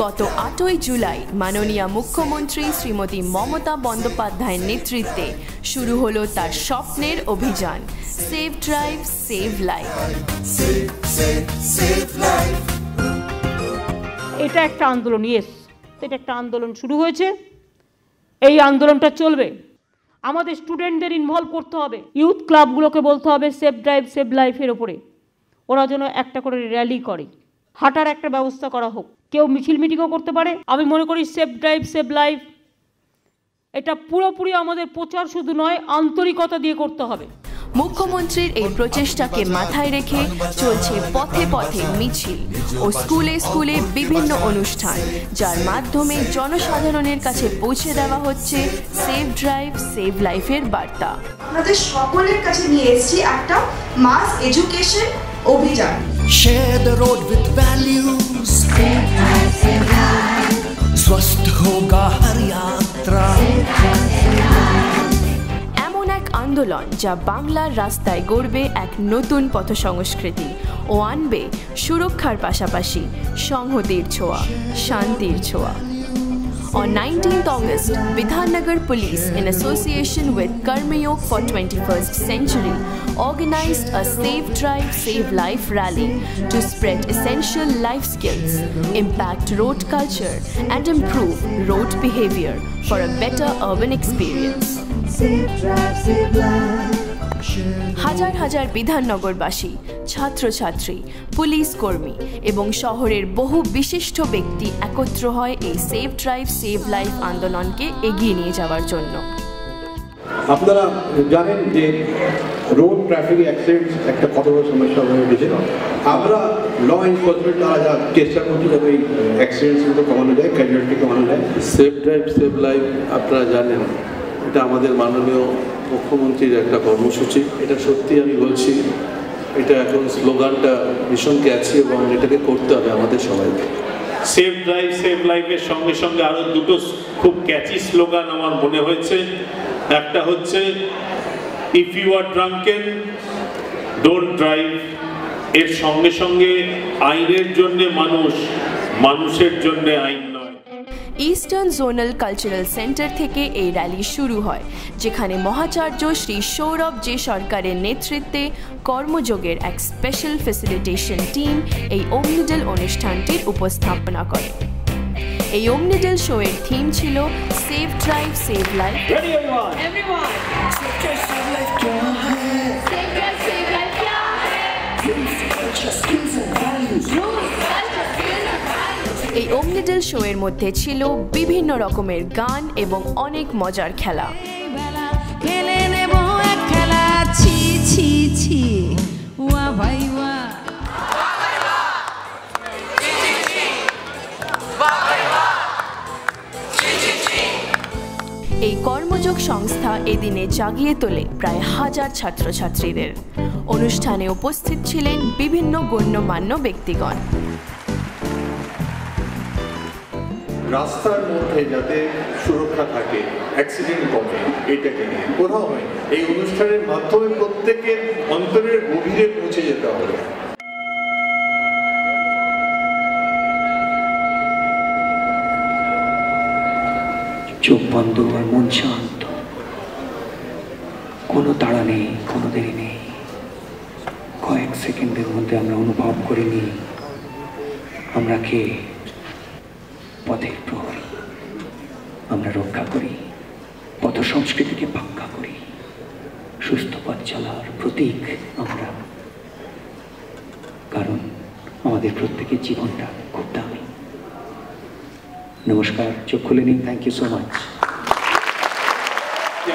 গত 8ই জুলাই মাননীয় মুখ্যমন্ত্রী শ্রীমতী মমতা বন্দ্যোপাধ্যায়ের নেতৃত্বে শুরু হলো তার স্বপ্নের অভিযান সেভ ড্রাইভ সেভ লাইফ। এটা একটা আন্দোলন, এটা একটা আন্দোলন শুরু হয়েছে, এই আন্দোলনটা চলবে। আমাদের স্টুডেন্টদের ইনভলভ করতে হবে, ইউথ ক্লাবগুলোকে বলতে হবে সেভ ড্রাইভ সেভ লাইফের ওপরে ওরা যেন একটা করে র্যালি করে, হাঁটার একটা ব্যবস্থা করা হোক, কেউ মিছিল মিটিংও করতে পারে। আমি মনে করি সেভ ড্রাইভ সেভ লাইফ এটা পুরোপুরি আমাদের প্রচার শুধু নয়, আন্তরিকতা দিয়ে করতে হবে। মুখ্যমন্ত্রীর এই প্রচেষ্টাকে মাথায় রেখে চলছে পথে পথে মিছিল ও স্কুলে স্কুলে বিভিন্ন অনুষ্ঠান, যার মাধ্যমে জনসাধারণের কাছে পৌঁছে দেওয়া হচ্ছে সেভ ড্রাইভ সেভ লাইফের বার্তা। আমাদের সকলের কাছে নিয়ে এসেছি একটা মাস এডুকেশন অভিযান। Share the road with values. स्वस्थ होगा हर यात्रा। এমন এক আন্দোলন যা বাংলার রাস্তায় গড়বে এক নতুন পথ সংস্কৃতি ও আনবে সুরক্ষার পাশাপাশি সংহতির ছোঁয়া, শান্তির ছোঁয়া। On 19th August, Bidhannagar Police, in association with Karmayog for 21st Century, organized a Save Drive, Save Life rally to spread essential life skills, impact road culture, and improve road behavior for a better urban experience. Save Drive, Save Life. হাজার হাজার বিধাননগরবাসী, ছাত্রছাত্রী, police কর্মী এবং শহরের বহু বিশিষ্ট ব্যক্তি একত্র হয় এই সেভ ড্রাইভ সেভ লাইফ আন্দোলনকে এগিয়ে নিয়ে যাওয়ার জন্য। আপনারা জানেন যে রোড ট্রাফিক অ্যাক্সিডেন্ট একটা কত বড় সমস্যা হয়ে উঠেছে। আমরা ল এনফোর্সমেন্ট দ্বারা যা চেষ্টা করছি যাতে এই অ্যাক্সিডেন্টসগুলো কমানো যায়, ক্যাজুয়ালিটি কমানো যায়। সেভ ড্রাইভ সেভ লাইফ আপনারা জানেন এটা আমাদের মাননীয় মুখ্যমন্ত্রীর একটা কর্মসূচি। এটা সত্যি আমি বলছি, এটা এখন স্লোগানটা ভীষণ ক্যাচি এবং এটাকে করতে হবে আমাদের সবাইকে। সেভ ড্রাইভ সেভ লাইফের সঙ্গে সঙ্গে আরও দুটো খুব ক্যাচি স্লোগান আমার মনে হয়েছে। একটা হচ্ছে if you are drunken don't drive. এর সঙ্গে সঙ্গে আইনের জন্যে মানুষ, মানুষের জন্যে আইন। ইস্টার্ন জোনাল কালচারাল সেন্টার থেকে এই র্যালি শুরু হয়, যেখানে মহাচার্য শ্রী সৌরভ জে সরকারের নেতৃত্বে কর্মযোগের এক স্পেশাল ফেসিলিটেশন টিম এই ওমনিডেল অনুষ্ঠানটির উপস্থাপনা করে। এই ওমনিডেল শো এর থিম ছিল সেভ ড্রাইভ সেভ লাইফ। এই ওমনিডেল শো এর মধ্যে ছিল বিভিন্ন রকমের গান এবং অনেক মজার খেলা। এই কর্মযোগ সংস্থা এদিনে জাগিয়ে তোলে প্রায় 1000 ছাত্রছাত্রীদের। অনুষ্ঠানে উপস্থিত ছিলেন বিভিন্ন গণ্যমান্য ব্যক্তিগণ। রাস্তার মধ্যে যাতে সুরক্ষা থাকে, অ্যাক্সিডেন্ট কমে, এটাকে নিয়ে কোথাও হয় এই অনুষ্ঠানের মাধ্যমে প্রত্যেকের অন্তরের গভীরে পৌঁছে যেতে হবে। চোখ বন্ধ আর মন শান্ত, কোনো তাড়া নেই, কোনো দেরি নেই। কয়েক সেকেন্ডের মধ্যে আমরা অনুভব করে নিই আমরা কে, পথের প্রহরী। আমরা রক্ষা করি, পথ সংস্কৃতিকে পাক্কা করি, সুস্থ পথ চলার প্রতীক আমরা, কারণ আমাদের প্রত্যেকের জীবনটা খুব দামি। নমস্কার, চোখ খুলে নিন। Thank you so much.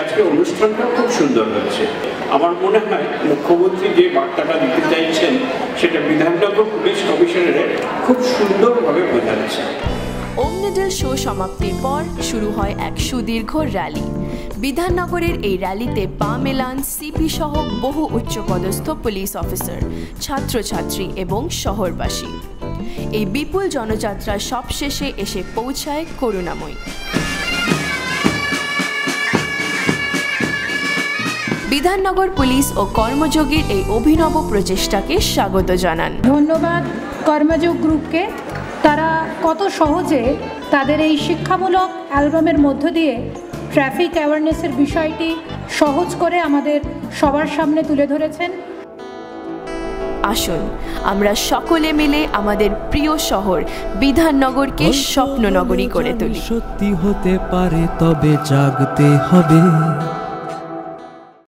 আজকে অনুষ্ঠানটা খুব সুন্দর হচ্ছে। আমার মনে হয় মুখ্যমন্ত্রী যে বার্তাটা দিতে চাইছেন সেটা বিধাননগর পুলিশ কমিশনারের খুব সুন্দরভাবে বোঝাচ্ছে। ওমনিডেল শো সমাপ্তির পর শুরু হয় এক সুদীর্ঘ র্যালি। বিধাননগরের এই র্যালিতে পা মেলান সিপি সহ বহু উচ্চপদস্থ পুলিশ অফিসার, ছাত্রছাত্রী এবং শহরবাসী। এই বিপুল জনযাত্রা সবশেষে এসে পৌঁছায় করুণাময়ী। বিধাননগর পুলিশ ও কর্মযোগীর এই অভিনব প্রচেষ্টাকে স্বাগত জানান। ধন্যবাদ কর্মযোগ গ্রুপকে তারা কত সহজে তাদের এই শিক্ষামূলক অ্যালবামের মধ্য দিয়ে ট্রাফিক অ্যাওয়ারনেসের বিষয়টি সহজ করে আমাদের সবার সামনে তুলে ধরেছেন। আসুন আমরা সকলে মিলে আমাদের প্রিয় শহর বিধাননগরকে স্বপ্ননগরী করে তুলি। সত্যি হতে পারে, তবে জাগতে হবে।